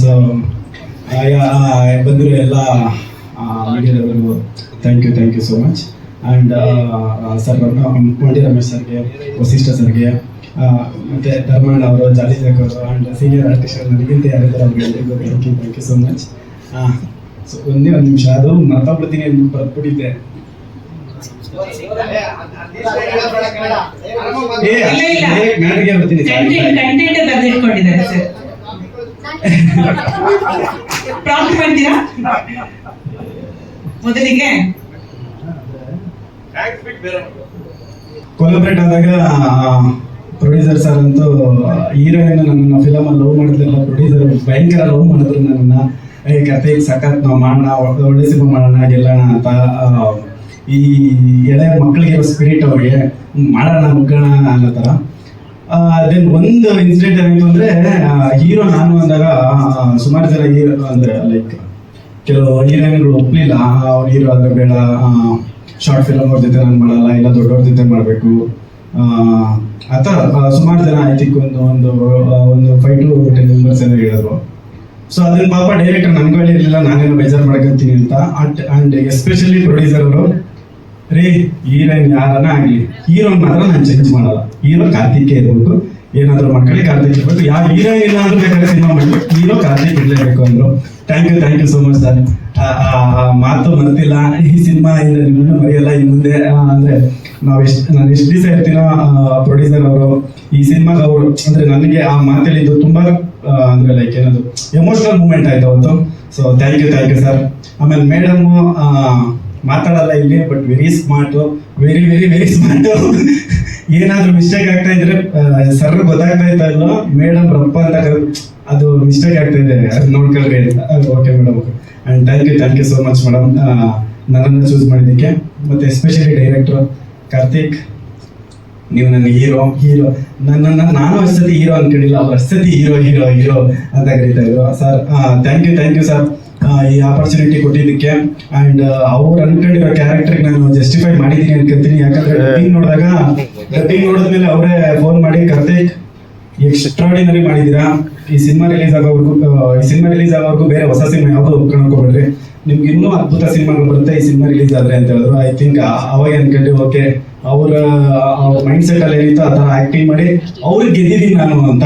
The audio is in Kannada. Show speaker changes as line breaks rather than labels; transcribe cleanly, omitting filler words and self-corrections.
ಸೊ ಬಂದಿರೋ ಎಲ್ಲ ಮೀಡಿಯಾದವರಿಗೂ thank you so much. And sir Mandya Ramesh ಸರ್ಗೆ, ವಸಿಷ್ಠ ಸರ್ಗೆ, ಮತ್ತು ಧರ್ಮಣ್ಣ ಅವರು, ಜಾಲಿ ಜಾಕ್ ಅವರು, ಆ್ಯಂಡ್ ಸೀನಿಯರ್ ಆರ್ಟಿಸ್ಟ್ ನನಗಿಂತ ಯಾರಿದ್ದಾರೆ ಅವ್ರಿಗೆ ಎಲ್ರಿಗೂ thank you so much. So ಒಂದೇ ಒಂದು ನಿಮಿಷ, ಅದು ಮಾತಾಡ್ಬಿಡ್ತೀನಿ ಅಂತ ಬರ್ಬಿಟ್ಟಿದ್ದೆ. ಮ್ಯಾಟ್ರಿಗೆ ಬರ್ತೀನಿ.
ಮೊದಲಿಗೆ
ಕೊಲಾಬ್ರೇಟ್ ಆದಾಗ ಪ್ರೊಡ್ಯೂಸರ್ ಸರ್ ಅಂತೂ ಹೀರೋಯಿನ್ ನನ್ನ ಫಿಲಮ್ ಅಲ್ಲಿ ಲವ್ ಮಾಡಿದ್ರಲ್ಲ, ಪ್ರೊಡ್ಯೂಸರ್ ಭಯಂಕರ ಲವ್ ಮಾಡಿದ್ರು ನನ್ನ. ಈ ಕತೆ ಸಖತ್ ನಾವು ಮಾಡೋಣ, ಒಳ್ಳೆ ಸಿನಿಮಾ ಮಾಡೋಣ, ಗೆಲ್ಲೋಣ ಅಂತ. ಈ ಎಳೆ ಮಕ್ಕಳಿಗೆ ಸ್ಪಿರಿಟ್ ಅವ್ರಿಗೆ ಮಾಡೋಣ ಮುಗ್ಗೋಣ ಅನ್ನೋ ಥರ. ದೆನ್ ಒಂದು ಇನ್ಸಿಡೆಂಟ್ ಏನಾಯ್ತು ಅಂದರೆ, ಹೀರೋ ನಾನು ಅಂದಾಗ ಸುಮಾರು ಜನ ಹೀರೋ ಅಂದರೆ ಲೈಕ್ ಕೆಲವು ಹೀರೋಯಿನ್ಗಳು ಒಪ್ಪಲಿಲ್ಲ, ಅವ್ರು ಹೀರೋ ಆದರೆ ಬೇಡ, ಶಾರ್ಟ್ ಫಿಲಮ್ ಅವ್ರ ಜೊತೆ ನಾನು ಮಾಡಲ್ಲ, ಇಲ್ಲ ದೊಡ್ಡವ್ರ ಜೊತೆ ಮಾಡಬೇಕು ಆ ಥರ ಸುಮಾರು ಜನ ಐ ಥಿಂಕ್ ಒಂದು 5 to 10 ಮೆಂಬರ್ಸ್ ಏನೋ ಹೇಳಿದ್ರು. ಸೊ ಅದನ್ನ ಪಾಪ ಡೈರೆಕ್ಟರ್ ನನ್ಗೂ ಹೇಳಿರಲಿಲ್ಲ, ನಾನೇನೋ ಬೇಜಾರು ಮಾಡ್ಕೊತೀನಿ ಅಂತ. ಆ್ಯಂಡ್ ಎಸ್ಪೆಷಲಿ ಪ್ರೊಡ್ಯೂಸರ್ ಅವರು, ರೀ ಹೀರೋಯಿನ್ ಯಾರನ್ನ ಆಗಲಿ, ಹೀರೋನ್ ಮಾತ್ರ ನಾನು ಚೇಂಜ್ ಮಾಡಲ್ಲ, ಹೀರೋ ಕಾರ್ತಿಕೇ ಇರಬೇಕು, ಏನಾದರೂ ಮಕ್ಕಳಿಗೆ ಕಾರ್ತಿಕ್ ಇರಬೇಕು, ಯಾವ ಹೀರೋಯಿನ್ ಇಲ್ಲ ಅಂದ್ರೂ ಬೇಕಾದ್ರೆ ಸಿನಿಮಾ ಮಾಡಬೇಕು, ಹೀರೋ ಕಾರ್ತಿಕ್ ಇರಲೇಬೇಕು ಅಂದರು. Thank you so much sir. ಮಾತು ಮರ್ತಿಲ್ಲ, ಈ ಸಿನಿಮಾ ಇಂದ ನಿಮ್ಮನ್ನು ಮರೆಯಲ್ಲ ಇನ್ನು ಮುಂದೆ. ಅಂದರೆ ನಾನು ಎಷ್ಟು ದಿವಸ ಇರ್ತೀನೋ ಪ್ರೊಡ್ಯೂಸರ್ ಅವರು ಈ ಸಿನಿಮಾಗೆ ಅವರು ಅಂದರೆ ನನಗೆ ಆ ಮಾತೇಳಿದ್ದು ತುಂಬ ಅಂದರೆ ಲೈಕ್ ಏನದು ಎಮೋಷನಲ್ ಮೂಮೆಂಟ್ ಆಯ್ತು ಅವತ್ತು. So thank you sir. ಆಮೇಲೆ ಮೇಡಮು ಮಾತಾಡಲ್ಲ ಇಲ್ಲಿ, but very smart, very smart. ಏನಾದರೂ ಮಿಸ್ಟೇಕ್ ಆಗ್ತಾ ಇದ್ರೆ ಸರ್ ಗೊತ್ತಾಗ್ತಾ ಇತ್ತ ಇಲ್ಲೋ, ಮೇಡಮ್ ರಪ್ಪ ಅಂತ ಅದು ಮಿಸ್ಟೇಕ್ ಆಗ್ತಾ ಇದೆ, ಅದು ನೋಡ್ಕೊಳ್ರಿ. Okay madam. And thank you so much madam, ನನ್ನನ್ನು ಚೂಸ್ ಮಾಡಿದ್ದಕ್ಕೆ. ಮತ್ತು ಎಸ್ಪೆಷಲಿ ಡೈರೆಕ್ಟ್ರು ಕಾರ್ತಿಕ್, ನೀವು ನನ್ನ ಹೀರೋ ನನ್ನನ್ನು ನಾನು ಅಷ್ಟೊತ್ತಿ ಹೀರೋ ಅನ್ಕೊಂಡಿಲ್ಲ, ಅವ್ರು ಅಷ್ಟೊತ್ತಿ ಹೀರೋ ಅಂತ ಕರೀತಾ ಇದ್ರು ಸರ್. ಥ್ಯಾಂಕ್ ಯು ಸರ್ ಈ ಆಪರ್ಚುನಿಟಿ ಕೊಟ್ಟಿದ್ದಕ್ಕೆ. ಆ್ಯಂಡ್ ಅವ್ರು ಅನ್ಕೊಂಡಿರೋ ಕ್ಯಾರೆಕ್ಟರ್ಗೆ ನಾನು ಜಸ್ಟಿಫೈ ಮಾಡಿದ್ದೀನಿ ಅನ್ಕೊಂತೀನಿ. ಯಾಕಂದ್ರೆ ಡಬ್ಬಿಂಗ್ ನೋಡಿದ್ಮೇಲೆ ಅವರೇ ಫೋನ್ ಮಾಡಿ, ಕಾರ್ತಿಕ್ ಎಕ್ಸ್ಟ್ರಾಡಿನರಿ ಮಾಡಿದ್ದೀರಾ, ಈ ಸಿನಿಮಾ ರಿಲೀಸ್ ಆಗೋವರೆಗೂ ಬೇರೆ ಹೊಸ ಸಿನಿಮಾ ಯಾವುದೋ ಒಪ್ಕೊಂಡ್ಕೋಬೇಡ್ರಿ, ನಿಮ್ಗೆ ಇನ್ನೂ ಅದ್ಭುತ ಸಿನಿಮಾಗಳು ಬರುತ್ತೆ ಈ ಸಿನಿಮಾ ರಿಲೀಸ್ ಆದರೆ ಅಂತ ಹೇಳಿದ್ರು. ಐ ಥಿಂಕ್ ಅವಾಗ ಅನ್ಕೊಂಡು ಓಕೆ, ಅವ್ರ ಮೈಂಡ್ ಸೆಟ್ ಅಲ್ಲಿ ಏನಿತ್ತು ಆ ಥರ ಆಕ್ಟಿಂಗ್ ಮಾಡಿ ಅವ್ರಿಗೆ ಗೆದ್ದಿದ್ದೀನಿ ನಾನು ಅಂತ.